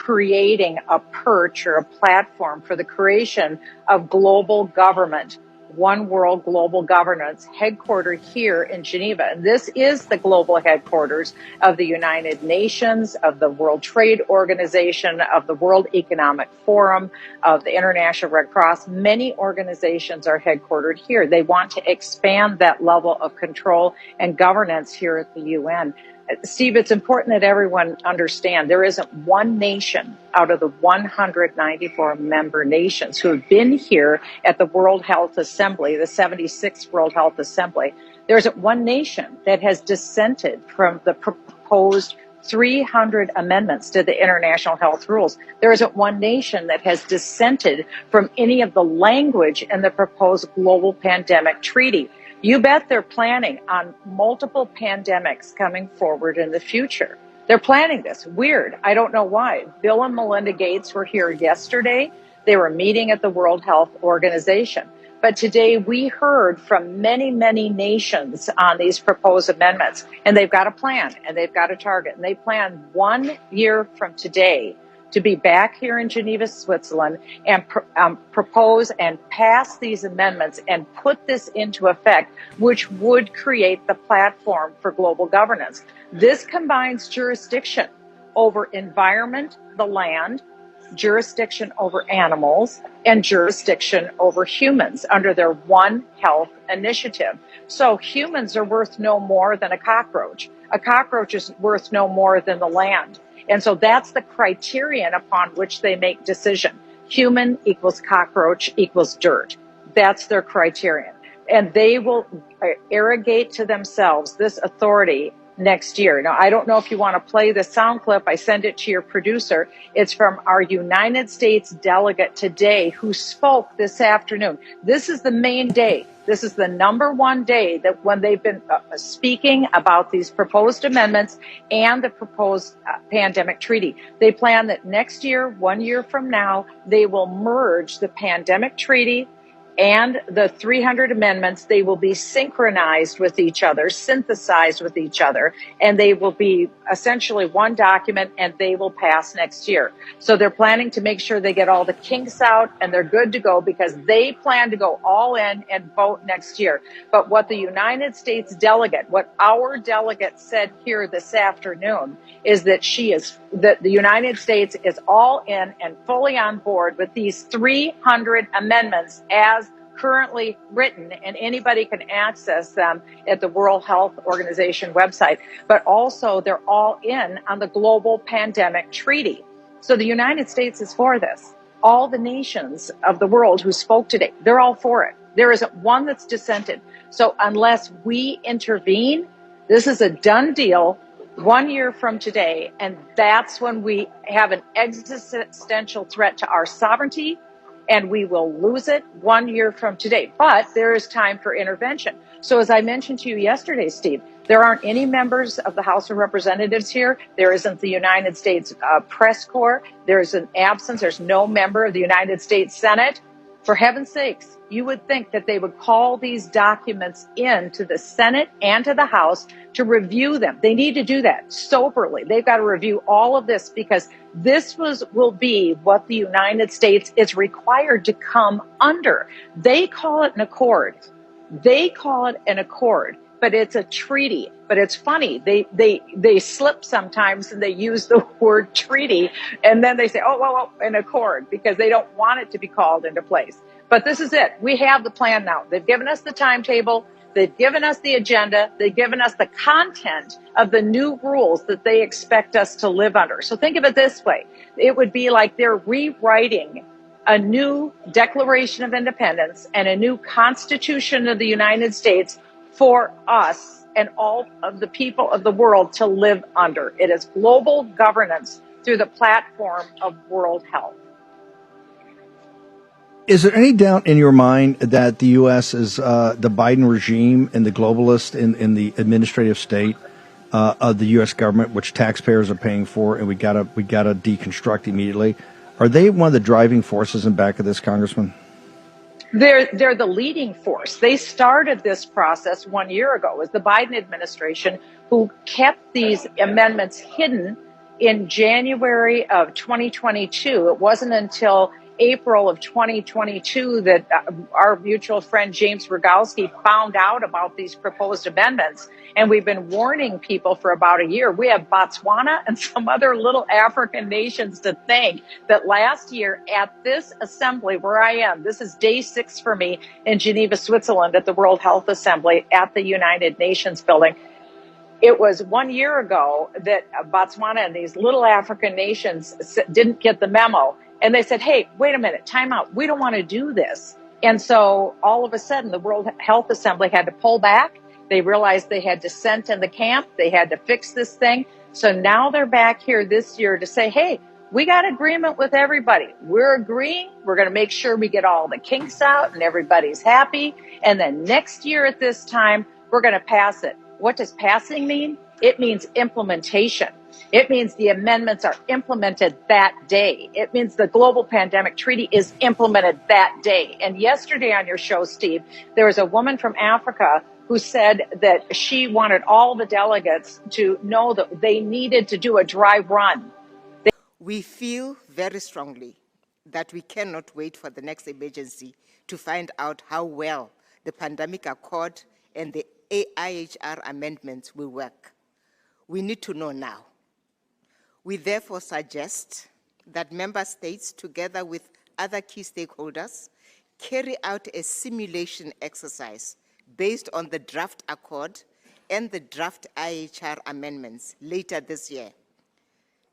creating a perch or a platform for the creation of global government, one world global governance, headquartered here in Geneva. And this is the global headquarters of the United Nations, of the World Trade Organization, of the World Economic Forum, of the International Red Cross. Many organizations are headquartered here. They want to expand that level of control and governance here at the UN. Steve, it's important that everyone understand there isn't one nation out of the 194 member nations who have been here at the World Health Assembly, the 76th World Health Assembly. There isn't one nation that has dissented from the proposed 300 amendments to the international health rules. There isn't one nation that has dissented from any of the language in the proposed global pandemic treaty. You bet they're planning on multiple pandemics coming forward in the future. They're planning this. Weird. I don't know why. Bill and Melinda Gates were here yesterday. They were meeting at the World Health Organization. But today we heard from many, many nations on these proposed amendments, and they've got a plan and they've got a target. And they plan 1 year from today to be back here in Geneva, Switzerland, and propose and pass these amendments and put this into effect, which would create the platform for global governance. This combines jurisdiction over environment, the land, jurisdiction over animals, and jurisdiction over humans under their One Health initiative. So humans are worth no more than a cockroach. A cockroach is worth no more than the land. And so that's the criterion upon which they make decision. Human equals cockroach equals dirt. That's their criterion. And they will arrogate to themselves this authority next year. Now, I don't know if you want to play the sound clip. I send it to your producer. It's from our United States delegate today who spoke this afternoon. This is the main day. This is the number one day that when they've been speaking about these proposed amendments and the proposed pandemic treaty. They plan that next year, 1 year from now, they will merge the pandemic treaty and the 300 amendments. They will be synchronized with each other, synthesized with each other, and they will be essentially one document, and they will pass next year. So they're planning to make sure they get all the kinks out and they're good to go because they plan to go all in and vote next year. But what the United States delegate, what our delegate said here this afternoon is that the United States is all in and fully on board with these 300 amendments as currently written, and anybody can access them at the World Health Organization website. But also they're all in on the global pandemic treaty. So the United States is for this. All the nations of the world who spoke today, they're all for it. There isn't one that's dissented. So unless we intervene, this is a done deal 1 year from today, and that's when we have an existential threat to our sovereignty, and we will lose it 1 year from today. But there is time for intervention. So as I mentioned to you yesterday, Steve, there aren't any members of the House of Representatives here. There isn't the United States press corps. There's an absence. There's no member of the United States Senate. For heaven's sakes, you would think that they would call these documents in to the Senate and to the House to review them. They need to do that soberly. They've got to review all of this because this will be what the United States is required to come under. They call it an accord. But it's a treaty. But it's funny. They slip sometimes and they use the word treaty, and then they say, oh, well, an accord, because they don't want it to be called into place. But this is it. We have the plan now. They've given us the timetable. They've given us the agenda. They've given us the content of the new rules that they expect us to live under. So think of it this way. It would be like they're rewriting a new Declaration of Independence and a new Constitution of the United States for us and all of the people of the world to live under. It is global governance through the platform of World Health. Is there any doubt in your mind that the U.S. is the Biden regime and the globalist in the administrative state of the U.S. government, which taxpayers are paying for, and we gotta deconstruct immediately? Are they one of the driving forces in back of this, Congressman? They're the leading force. They started this process 1 year ago. It was the Biden administration who kept these amendments hidden in January of 2022. It wasn't until April of 2022 that our mutual friend James Rogowski found out about these proposed amendments. And we've been warning people for about a year. We have Botswana and some other little African nations to thank that last year at this assembly where I am, this is day 6 for me in Geneva, Switzerland at the World Health Assembly at the United Nations building. It was 1 year ago that Botswana and these little African nations didn't get the memo. And they said, hey, wait a minute, time out. We don't want to do this. And so all of a sudden, the World Health Assembly had to pull back. They realized they had dissent in the camp. They had to fix this thing. So now they're back here this year to say, hey, we got agreement with everybody. We're agreeing. We're going to make sure we get all the kinks out and everybody's happy. And then next year at this time, we're going to pass it. What does passing mean? It means implementation. It means the amendments are implemented that day. It means the global pandemic treaty is implemented that day. And yesterday on your show, Steve, there was a woman from Africa who said that she wanted all the delegates to know that they needed to do a dry run. We feel very strongly that we cannot wait for the next emergency to find out how well the pandemic accord and the IHR amendments will work. We need to know now. We therefore suggest that member states, together with other key stakeholders, carry out a simulation exercise based on the draft accord and the draft IHR amendments later this year,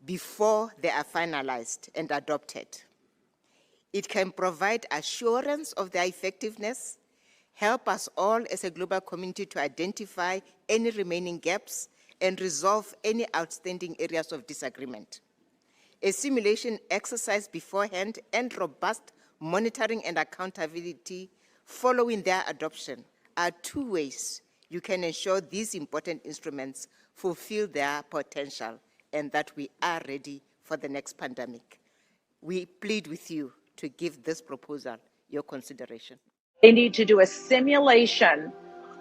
before they are finalized and adopted. It can provide assurance of their effectiveness, help us all as a global community to identify any remaining gaps and resolve any outstanding areas of disagreement. A simulation exercise beforehand and robust monitoring and accountability following their adoption are 2 ways you can ensure these important instruments fulfill their potential and that we are ready for the next pandemic. We plead with you to give this proposal your consideration. They need to do a simulation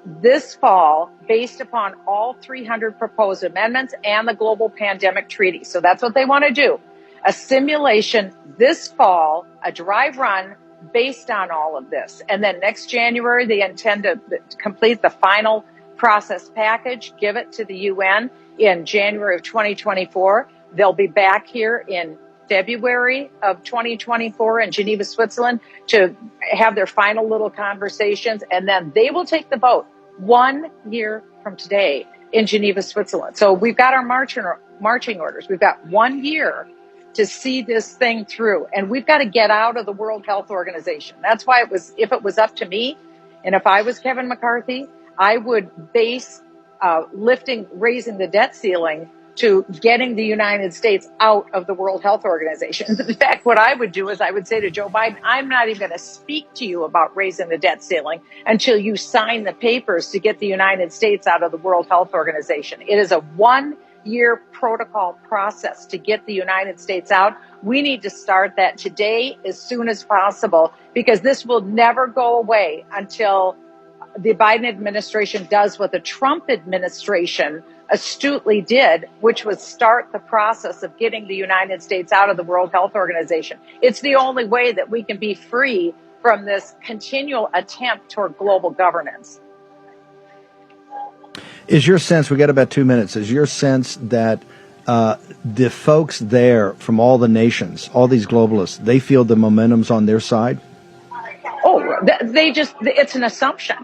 this fall based upon all 300 proposed amendments and the global pandemic treaty. So that's what they want to do. A simulation this fall, a dry run based on all of this. And then next January, they intend to complete the final process package, give it to the UN in January of 2024. They'll be back here in February of 2024 in Geneva, Switzerland to have their final little conversations. And then they will take the vote 1 year from today in Geneva, Switzerland. So we've got our marching orders. We've got 1 year to see this thing through. And we've got to get out of the World Health Organization. That's why if it was up to me, and if I was Kevin McCarthy, I would base raising the debt ceiling to getting the United States out of the World Health Organization. In fact, what I would do is I would say to Joe Biden, I'm not even going to speak to you about raising the debt ceiling until you sign the papers to get the United States out of the World Health Organization. It is a 1 year protocol process to get the United States out. We need to start that today as soon as possible, because this will never go away until the Biden administration does what the Trump administration astutely did, which was start the process of getting the United States out of the World Health Organization. It's the only way that we can be free from this continual attempt toward global governance. Is your sense, we got about 2 minutes, is your sense that the folks there from all the nations, all these globalists, they feel the momentum's on their side? Oh, it's an assumption.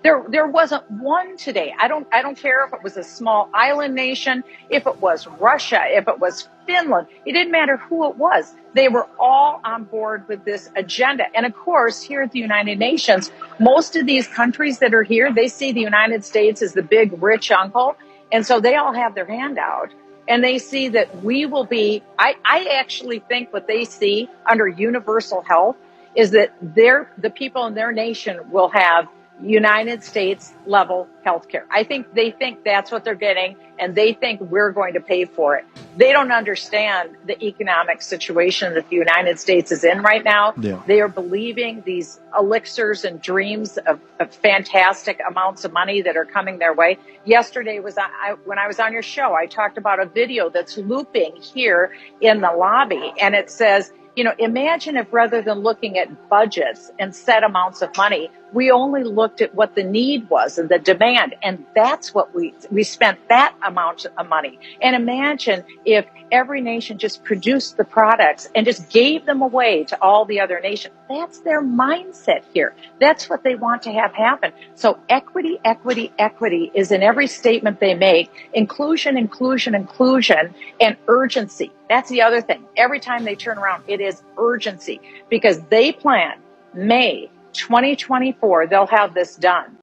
There wasn't one today. I don't care if it was a small island nation, if it was Russia, if it was Finland. It didn't matter who it was. They were all on board with this agenda. And of course, here at the United Nations, most of these countries that are here, they see the United States as the big rich uncle. And so they all have their hand out. And they see that we will be, I actually think what they see under universal health is that the people in their nation will have United States level healthcare. I think they think that's what they're getting, and they think we're going to pay for it. They don't understand the economic situation that the United States is in right now. Yeah. They are believing these elixirs and dreams of fantastic amounts of money that are coming their way. Yesterday when I was on your show, I talked about a video that's looping here in the lobby, and it says, imagine if rather than looking at budgets and set amounts of money, we only looked at what the need was and the demand. And that's what we spent that amount of money. And imagine if every nation just produced the products and just gave them away to all the other nations. That's their mindset here. That's what they want to have happen. So equity, equity, equity is in every statement they make. Inclusion, inclusion, inclusion, and urgency. That's the other thing. Every time they turn around, it is urgency, because they plan May 2024, they'll have this done.